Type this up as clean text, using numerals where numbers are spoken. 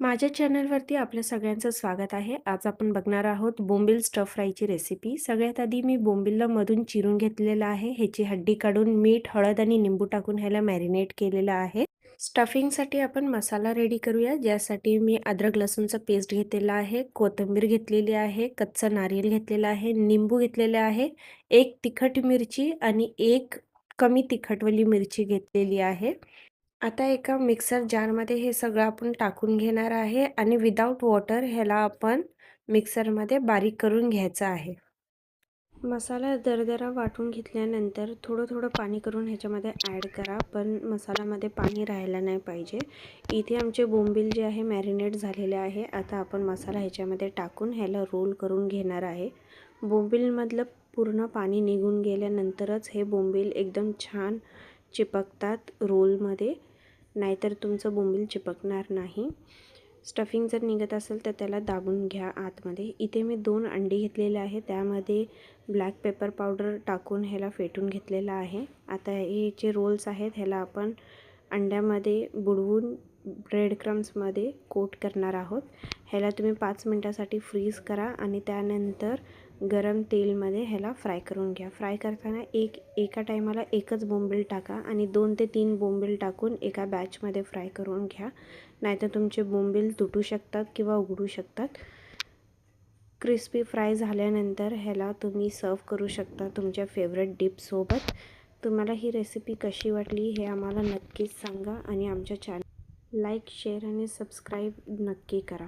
माझ्या चॅनलवरती आपल्या सगळ्यांचं स्वागत आहे. आज आपण बघणार आहोत बोंबील स्टर फ्रायची रेसिपी. सगळ्यात आधी मी बोंबीलला मधून चिरून घेतलेलं आहे. ह्याची हड्डी काढून मीठ, हळद आणि निंबू टाकून ह्याला मॅरिनेट केलेलं आहे. स्टफिंगसाठी आपण मसाला रेडी करूया. ज्यासाठी मी अद्रक लसूणचा पेस्ट घेतलेला आहे, कोथिंबीर घेतलेली आहे, कच्चा नारियल घेतलेला आहे, निंबू घेतलेले आहे, एक तिखट मिरची आणि एक कमी तिखटवाली मिरची घेतलेली आहे. आता एका मिक्सर जारमध्ये हे सगळं आपण टाकून घेणार आहे आणि विदाऊट वॉटर ह्याला आपण मिक्सरमध्ये बारीक करून घ्यायचं आहे. मसाला दरदरा वाटून घेतल्यानंतर थोडं थोडं पाणी करून ह्याच्यामध्ये ॲड करा, पण मसाल्यामध्ये पाणी राहायला नाही पाहिजे. इथे आमचे बोंबील जे आहे मॅरिनेट झालेले आहे. आता आपण मसाला ह्याच्यामध्ये टाकून ह्याला रोल करून घेणार आहे. बोंबीलमधलं पूर्ण पाणी निघून गेल्यानंतरच हे बोंबील एकदम छान चिपकतात रोलमध्ये, नाहीतर तुमचं बोंबील चिपकणार नाही. स्टफिंग जर निघत असेल तर त्याला दाबून घ्या आतमध्ये. इथे मी 2 अंडी घेतलेले आहे, त्यामध्ये ब्लॅक पेपर पावडर टाकून ह्याला फेटून घेतलेलं आहे. आता हे जे रोल्स आहेत ह्याला आपण अंड्यामध्ये बुडवून ब्रेड क्रम्समध्ये कोट करणार आहोत. ह्याला तुम्ही 5 मिनटासाठी फ्रीज करा आणि त्यानंतर गरम तेलमध्ये ह्याला फ्राय करून घ्या. फ्राय करताना एका टायमाला एकच बोंबील टाका आणि 2 ते 3 बोंबील टाकून एका बॅचमध्ये फ्राय करून घ्या, नाहीतर तुमचे बोंबील तुटू शकतात किंवा उघडू शकतात. क्रिस्पी फ्राय झाल्यानंतर ह्याला तुम्ही सर्व करू शकता तुमच्या फेवरेट डिपसोबत. तुम्हाला ही रेसिपी कशी वाटली हे आम्हाला नक्कीच सांगा आणि आमच्या चॅनल लाईक, शेअर आणि सबस्क्राईब नक्की करा.